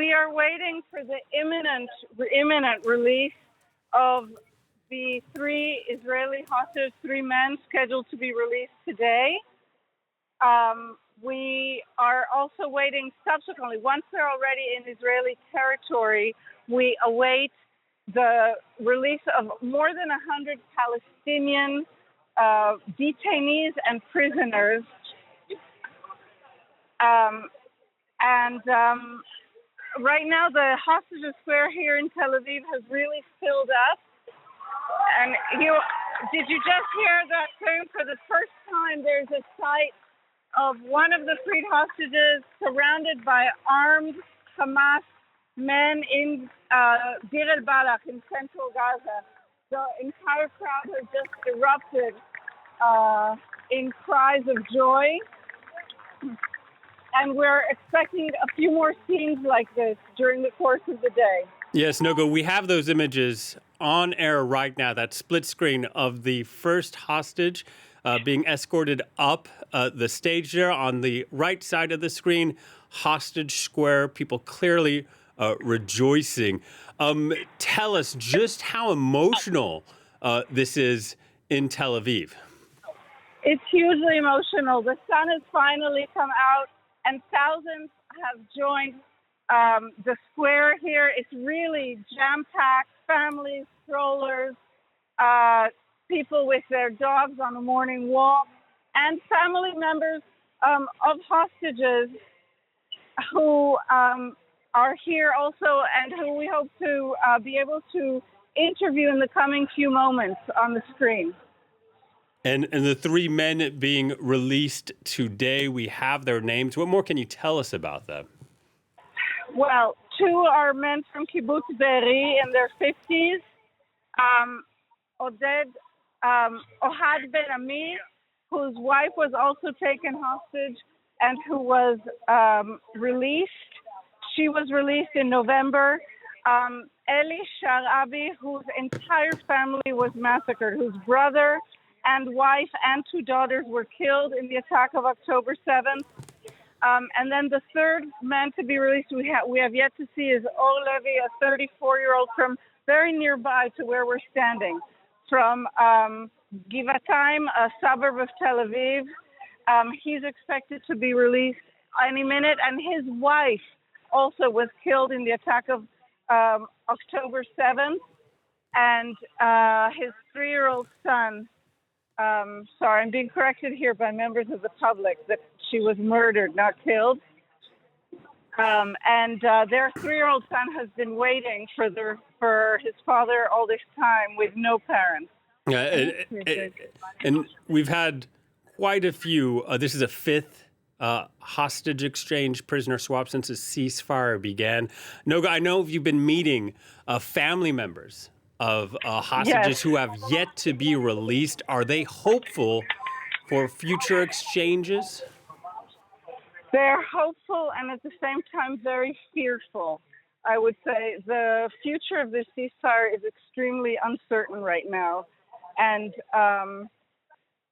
we are waiting for the imminent release of the 3 Israeli hostages, 3 men scheduled to be released today. We are also waiting subsequently. Once they're already in Israeli territory, we await the release of more than 100 Palestinian detainees and prisoners. Right now, the hostages square here in Tel Aviv has really filled up. And did you just hear that tune? For the first time, there's a sight of one of the freed hostages surrounded by armed Hamas men in Deir el-Balah in central Gaza. The entire crowd has just erupted in cries of joy. And we're expecting a few more scenes like this during the course of the day. Yes, Noga, we have those images on air right now, that split screen of the first hostage being escorted up the stage there. On the right side of the screen, hostage square, people clearly rejoicing. Tell us just how emotional this is in Tel Aviv. It's hugely emotional. The sun has finally come out, and thousands have joined the square here. It's really jam-packed, families, strollers, people with their dogs on a morning walk, and family members of hostages who are here also and who we hope to be able to interview in the coming few moments on the screen. And the 3 men being released today, we have their names. What more can you tell us about them? Well, 2 are men from Kibbutz Deir in their 50s. Ohad Ben Ami, whose wife was also taken hostage and who was released. She was released in November. Eli Sharabi, whose entire family was massacred, whose brother and wife and 2 daughters were killed in the attack of October 7th. And then the 3rd man to be released we have yet to see is Levy, a 34-year-old from very nearby to where we're standing, from Givatayim, a suburb of Tel Aviv. He's expected to be released any minute, and his wife also was killed in the attack of October 7th, and his 3-year-old son. Sorry, I'm being corrected here by members of the public that she was murdered, not killed. And their 3-year-old son has been waiting for his father all this time with no parents. And we've had quite a few. This is a 5th hostage exchange, prisoner swap since the ceasefire began. Noga, I know you've been meeting family members of hostages who have yet to be released. Are they hopeful for future exchanges? They're hopeful and at the same time very fearful. I would say the future of the ceasefire is extremely uncertain right now. And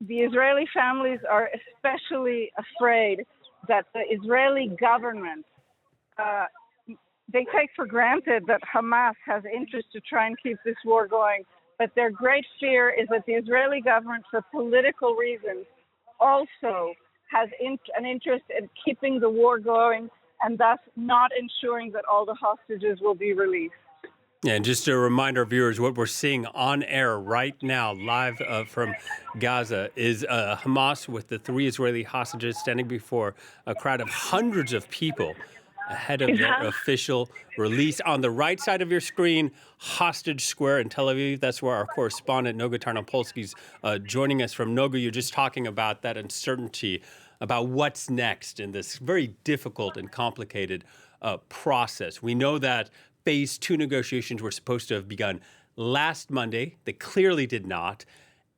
the Israeli families are especially afraid that the Israeli government, they take for granted that Hamas has interest to try and keep this war going. But their great fear is that the Israeli government, for political reasons, also has an interest in keeping the war going and thus not ensuring that all the hostages will be released. Yeah, and just to remind our viewers, what we're seeing on air right now, live from Gaza, is Hamas with the 3 Israeli hostages standing before a crowd of hundreds of people ahead of their official release. On the right side of your screen, Hostage Square in Tel Aviv. That's where our correspondent, Noga Tarnopolsky, is joining us from. Noga, you're just talking about that uncertainty, about what's next in this very difficult and complicated process. We know that Phase 2 negotiations were supposed to have begun last Monday. They clearly did not.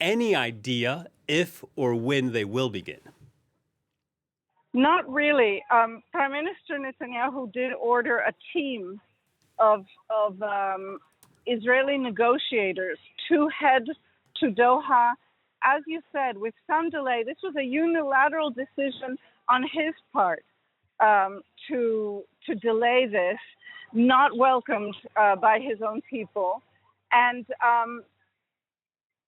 Any idea if or when they will begin? Not really. Prime Minister Netanyahu did order a team of Israeli negotiators to head to Doha. As you said, with some delay, this was a unilateral decision on his part to delay this. not welcomed by his own people. And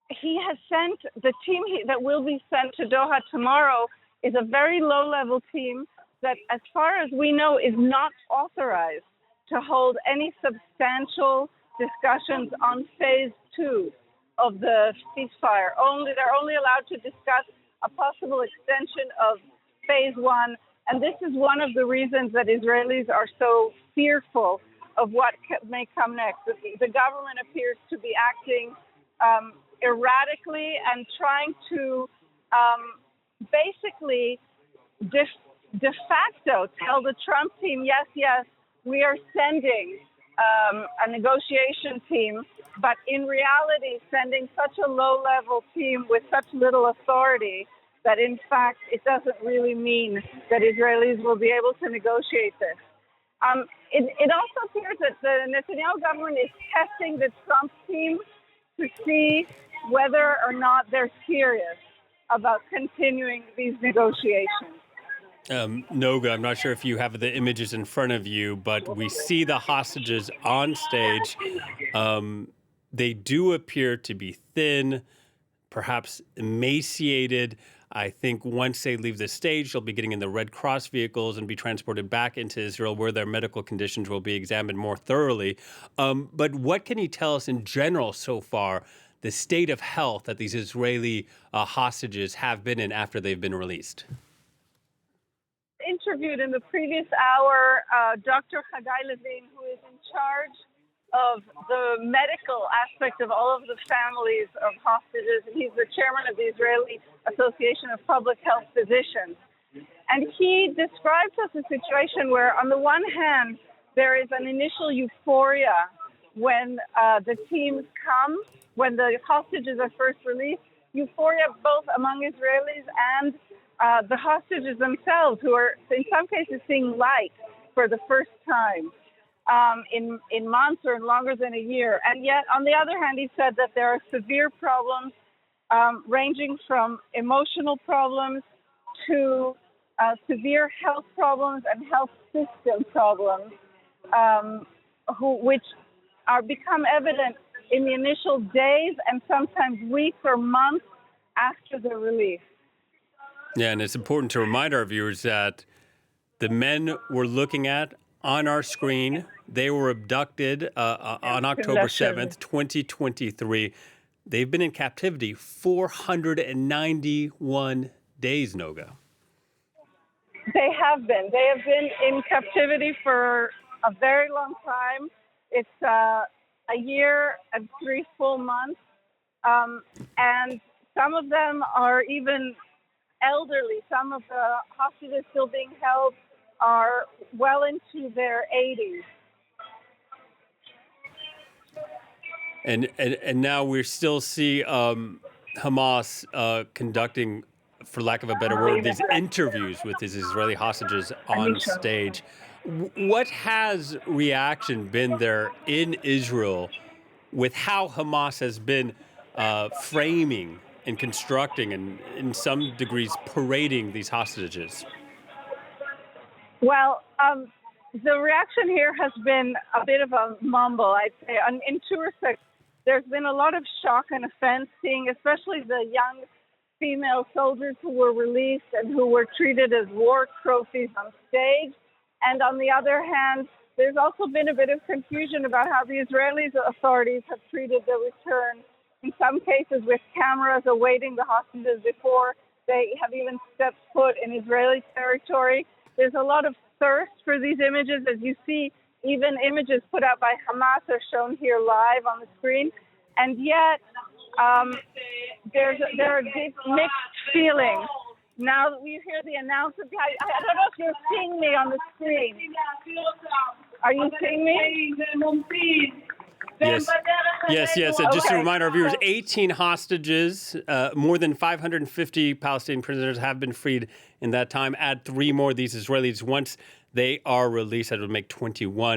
he has sent the team that will be sent to Doha tomorrow is a very low-level team that, as far as we know, is not authorized to hold any substantial discussions on phase 2 of the ceasefire. They're only allowed to discuss a possible extension of phase 1. And this is one of the reasons that Israelis are so fearful of what may come next. The government appears to be acting erratically and trying to basically de facto tell the Trump team, yes, we are sending a negotiation team, but in reality sending such a low-level team with such little authority that in fact it doesn't really mean that Israelis will be able to negotiate this. It also appears that the Netanyahu government is testing the Trump team to see whether or not they're serious about continuing these negotiations. Noga, I'm not sure if you have the images in front of you, but we see the hostages on stage. They do appear to be thin, perhaps emaciated. I think once they leave the stage, they'll be getting in the Red Cross vehicles and be transported back into Israel, where their medical conditions will be examined more thoroughly. But what can you tell us in general so far, the state of health that these Israeli hostages have been in after they've been released? Interviewed in the previous hour Dr. Levy, who is in charge of the medical aspect of all of the families of hostages. He's the chairman of the Israeli Association of Public Health Physicians. And he describes us a situation where, on the one hand, there is an initial euphoria when the teams come, when the hostages are first released, euphoria both among Israelis and the hostages themselves, who are in some cases seeing light for the first time in months or longer than a year. And yet, on the other hand, he said that there are severe problems ranging from emotional problems to severe health problems and health system problems, which are become evident in the initial days and sometimes weeks or months after the release. Yeah, and it's important to remind our viewers that the men we're looking at on our screen, they were abducted on October 7th, 2023. They've been in captivity 491 days, Noga. They have been. They have been in captivity for a very long time. It's a year and 3 full months. And some of them are even elderly. Some of the hostages still being held are well into their 80s. And now we still see Hamas conducting, for lack of a better word, these interviews with these Israeli hostages on stage. What has reaction been there in Israel with how Hamas has been framing and constructing and, in some degrees, parading these hostages? Well, the reaction here has been a bit of a mumble, I'd say. In two respects, there's been a lot of shock and offense, seeing especially the young female soldiers who were released and who were treated as war trophies on stage. And on the other hand, there's also been a bit of confusion about how the Israeli authorities have treated the return, in some cases with cameras awaiting the hostages before they have even stepped foot in Israeli territory. There's a lot of thirst for these images. As you see, even images put out by Hamas are shown here live on the screen. And yet, there are deep mixed feelings. Now that we hear the announcement, I don't know if you're seeing me on the screen. Are you seeing me? Yes. And just to remind our viewers, 18 hostages, more than 550 Palestinian prisoners have been freed in that time. Add 3 more of these Israelis. Once they are released, that would make 21.